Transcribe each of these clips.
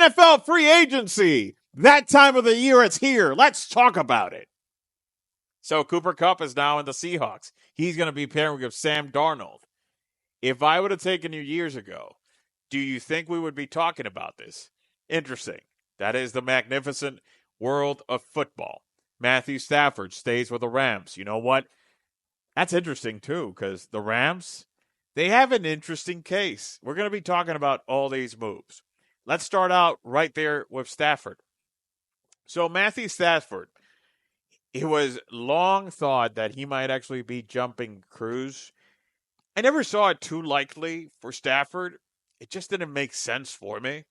NFL free agency. That time of the year, it's here. Let's talk about it. So Cooper Kupp is now in the Seahawks. He's going to be pairing with Sam Darnold. If I would have taken you years ago, do you think we would be talking about this? Interesting. That is the magnificent world of football. Matthew Stafford stays with the Rams. You know what? That's interesting, too, because the Rams, they have an interesting case. We're going to be talking about all these moves. Let's start out right there with Stafford. So Matthew Stafford, it was long thought that he might actually be jumping Cruz. I never saw it too likely for Stafford. It just didn't make sense for me.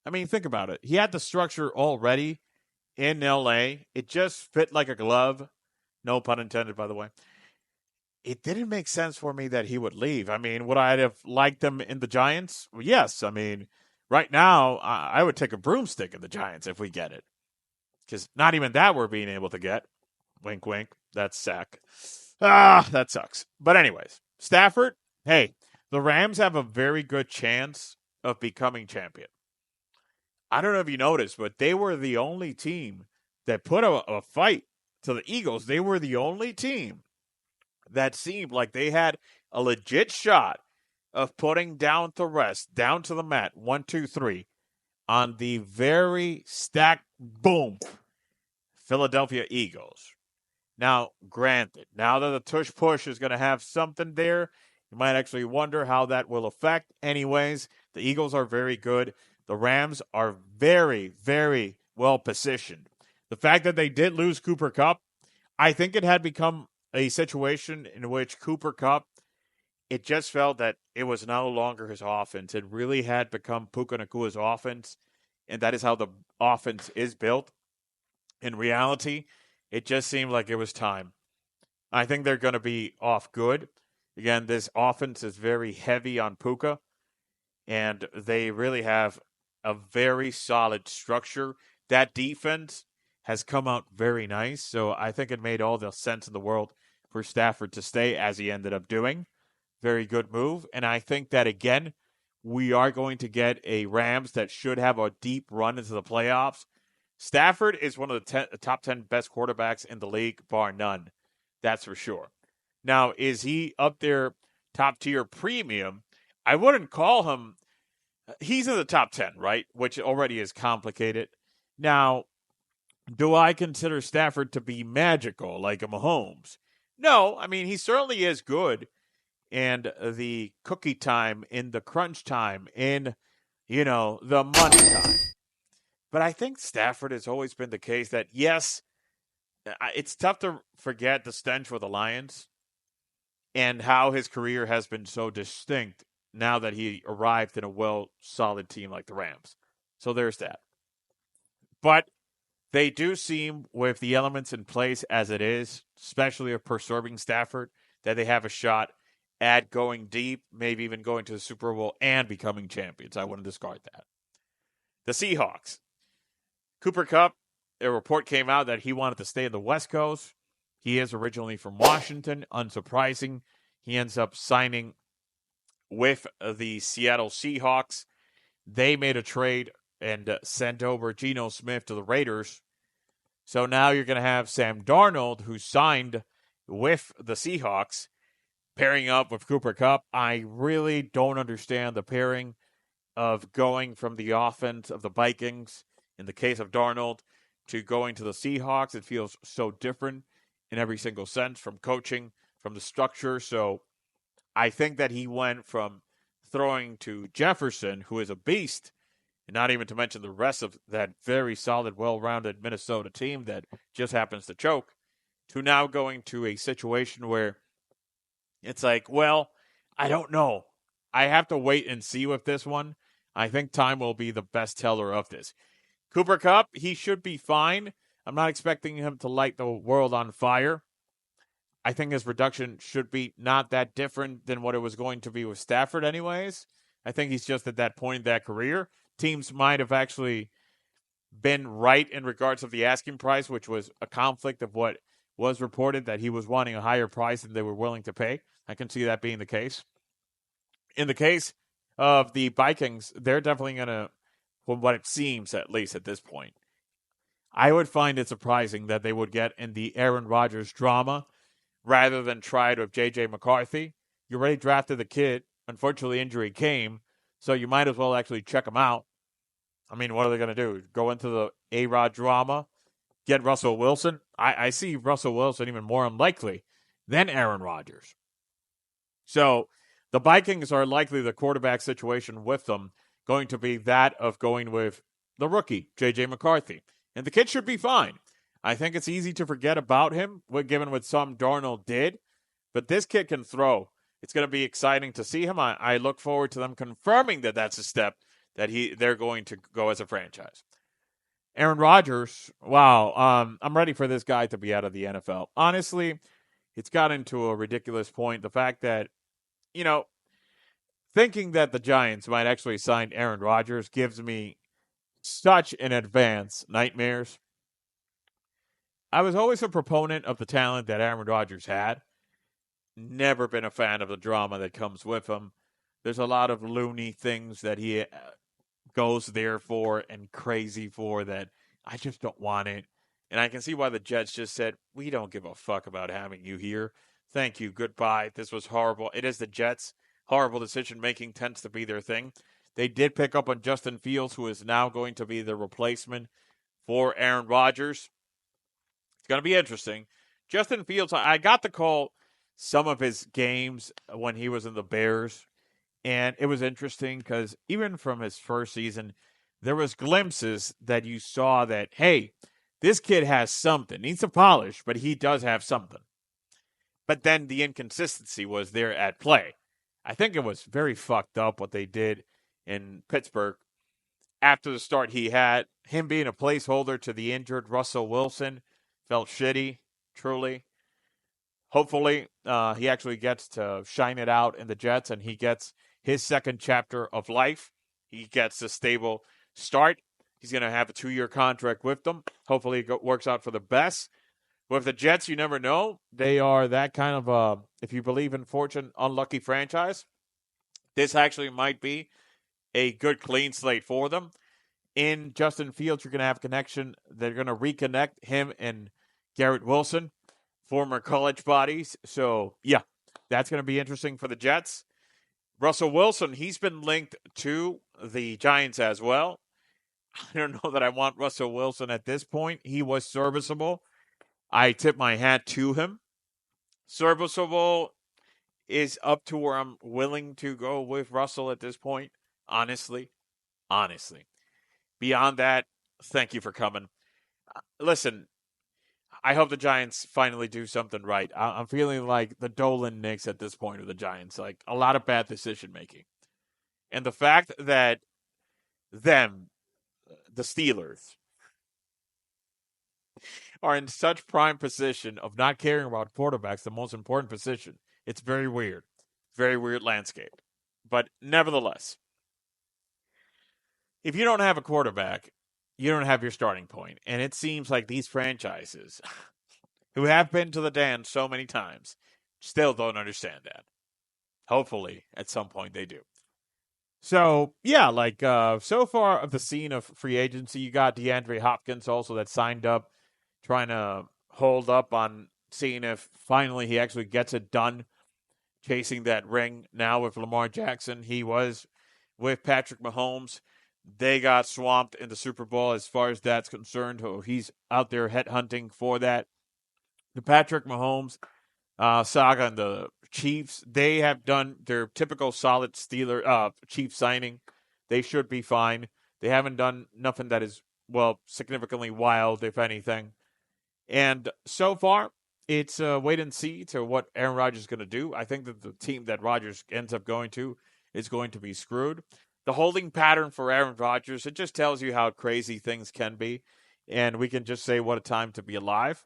I mean, think about it. He had the structure already in L.A. It just fit like a glove. No pun intended, by the way. It didn't make sense for me that he would leave. I mean, would I have liked him in the Giants? Well, yes. I mean, right now, I would take a broomstick in the Giants if we get it. Because not even that we're being able to get. Wink, wink. That's sack. That sucks. But anyways, Stafford, hey, the Rams have a very good chance of becoming champion. I don't know if you noticed, but they were the only team that put a fight to the Eagles. They were the only team that seemed like they had a legit shot of putting down the rest, down to the mat, 1, 2, 3, on the very stacked, boom, Philadelphia Eagles. Now, granted, now that the tush-push is going to have something there, you might actually wonder how that will affect. Anyways, the Eagles are very good. The Rams are very, very well positioned. The fact that they did lose Cooper Kupp, I think it had become a situation in which Cooper Kupp, it just felt that it was no longer his offense. It really had become Puka Nakua's offense, and that is how the offense is built. In reality, it just seemed like it was time. I think they're going to be off good. Again, this offense is very heavy on Puka, and they really have a very solid structure. That defense has come out very nice, so I think it made all the sense in the world for Stafford to stay, as he ended up doing. Very good move, and I think that, again, we are going to get a Rams that should have a deep run into the playoffs. Stafford is one of the top 10 best quarterbacks in the league, bar none. That's for sure. Now, is he up there top tier premium? I wouldn't call him. He's in the top 10, right? Which already is complicated. Now, do I consider Stafford to be magical like a Mahomes? No, I mean, he certainly is good. And the cookie time, in the crunch time, in, the money time. But I think Stafford has always been the case that, yes, it's tough to forget the stench with the Lions and how his career has been so distinct now that he arrived in a solid team like the Rams. So there's that. But they do seem, with the elements in place as it is, especially of preserving Stafford, that they have a shot at going deep, maybe even going to the Super Bowl and becoming champions. I wouldn't discard that. The Seahawks. Cooper Kupp, a report came out that he wanted to stay in the West Coast. He is originally from Washington. Unsurprising. He ends up signing with the Seattle Seahawks. They made a trade and sent over Geno Smith to the Raiders. So now you're going to have Sam Darnold, who signed with the Seahawks, pairing up with Cooper Kupp. I really don't understand the pairing of going from the offense of the Vikings, in the case of Darnold, to going to the Seahawks. It feels so different in every single sense, from coaching, from the structure. So I think that he went from throwing to Jefferson, who is a beast, and not even to mention the rest of that very solid, well-rounded Minnesota team that just happens to choke, to now going to a situation where it's like, well, I don't know. I have to wait and see with this one. I think time will be the best teller of this. Cooper Kupp, he should be fine. I'm not expecting him to light the world on fire. I think his production should be not that different than what it was going to be with Stafford anyways. I think he's just at that point in that career. Teams might have actually been right in regards of the asking price, which was a conflict of what was reported, that he was wanting a higher price than they were willing to pay. I can see that being the case. In the case of the Vikings, they're definitely going to from what it seems, at least at this point. I would find it surprising that they would get in the Aaron Rodgers drama rather than try it with J.J. McCarthy. You already drafted the kid. Unfortunately, injury came, so you might as well actually check him out. I mean, what are they going to do? Go into the A-Rod drama? Get Russell Wilson? I see Russell Wilson even more unlikely than Aaron Rodgers. So the Vikings are likely the quarterback situation with them going to be that of going with the rookie, J.J. McCarthy. And the kid should be fine. I think it's easy to forget about him, given what Sam Darnold did. But this kid can throw. It's going to be exciting to see him. I look forward to them confirming that that's a step that they're going to go as a franchise. Aaron Rodgers, wow, I'm ready for this guy to be out of the NFL. Honestly, it's gotten to a ridiculous point. The fact that, thinking that the Giants might actually sign Aaron Rodgers gives me such an advance nightmares. I was always a proponent of the talent that Aaron Rodgers had. Never been a fan of the drama that comes with him. There's a lot of loony things that he goes there for and crazy for that I just don't want it. And I can see why the Jets just said, we don't give a fuck about having you here. Thank you. Goodbye. This was horrible. It is the Jets. Horrible decision making tends to be their thing. They did pick up on Justin Fields, who is now going to be the replacement for Aaron Rodgers. It's going to be interesting. Justin Fields, I got to call some of his games when he was in the Bears, and it was interesting because even from his first season, there was glimpses that you saw that, hey, this kid has something. Needs to polish, but he does have something. But then the inconsistency was there at play. I think it was very fucked up what they did in Pittsburgh after the start he had. Him being a placeholder to the injured Russell Wilson felt shitty, truly. Hopefully, he actually gets to shine it out in the Jets and he gets his second chapter of life. He gets a stable start. He's going to have a 2-year contract with them. Hopefully, it works out for the best. With the Jets, you never know. They are that kind of, if you believe in fortune, unlucky franchise. This actually might be a good clean slate for them. In Justin Fields, you're going to have a connection. They're going to reconnect him and Garrett Wilson, former college bodies. So, yeah, that's going to be interesting for the Jets. Russell Wilson, he's been linked to the Giants as well. I don't know that I want Russell Wilson at this point. He was serviceable. I tip my hat to him. Serviceable is up to where I'm willing to go with Russell at this point. Honestly. Beyond that, thank you for coming. Listen, I hope the Giants finally do something right. I'm feeling like the Dolan Knicks at this point with the Giants. Like, a lot of bad decision making. And the fact that them, the Steelers, are in such prime position of not caring about quarterbacks, the most important position. It's very weird. Very weird landscape. But nevertheless, if you don't have a quarterback, you don't have your starting point. And it seems like these franchises who have been to the dance so many times still don't understand that. Hopefully, at some point they do. So, yeah, so far of the scene of free agency, you got DeAndre Hopkins also that signed up, trying to hold up on seeing if finally he actually gets it done, chasing that ring now with Lamar Jackson. He was with Patrick Mahomes. They got swamped in the Super Bowl as far as that's concerned. He's out there headhunting for that. The Patrick Mahomes saga and the Chiefs, they have done their typical solid Chiefs signing. They should be fine. They haven't done nothing that is, significantly wild, if anything. And so far, it's wait and see to what Aaron Rodgers is going to do. I think that the team that Rodgers ends up going to is going to be screwed. The holding pattern for Aaron Rodgers, it just tells you how crazy things can be. And we can just say what a time to be alive.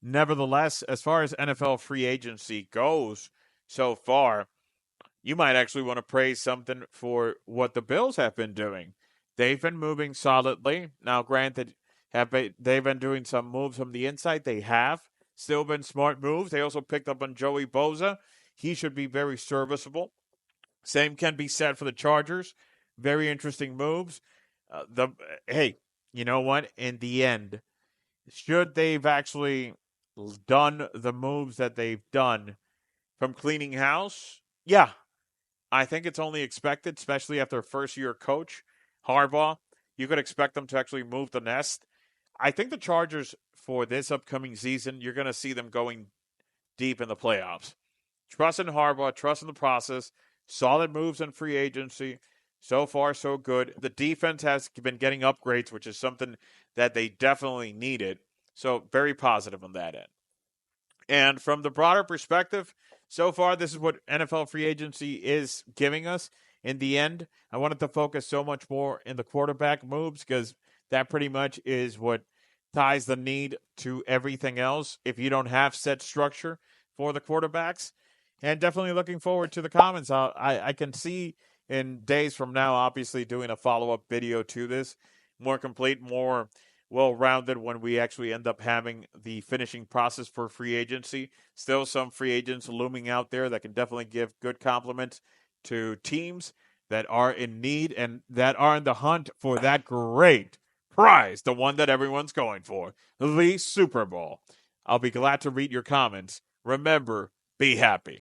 Nevertheless, as far as NFL free agency goes so far, you might actually want to praise something for what the Bills have been doing. They've been moving solidly. Now, granted, they've been doing some moves from the inside. They have still been smart moves. They also picked up on Joey Bosa. He should be very serviceable. Same can be said for the Chargers. Very interesting moves. The Hey, you know what? In the end, should they've actually done the moves that they've done from cleaning house, yeah, I think it's only expected, especially after first year coach Harbaugh. You could expect them to actually move the nest. I think the Chargers for this upcoming season, you're going to see them going deep in the playoffs. Trust in Harbaugh, trust in the process, solid moves in free agency. So far, so good. The defense has been getting upgrades, which is something that they definitely needed. So, very positive on that end. And from the broader perspective, so far, this is what NFL free agency is giving us. In the end, I wanted to focus so much more in the quarterback moves because that pretty much is what ties the need to everything else if you don't have set structure for the quarterbacks. And definitely looking forward to the comments. I can see in days from now, obviously, doing a follow up video to this, more complete, more well rounded when we actually end up having the finishing process for free agency. Still some free agents looming out there that can definitely give good compliments to teams that are in need and that are in the hunt for that great prize, the one that everyone's going for, the Super Bowl. I'll be glad to read your comments. Remember, be happy.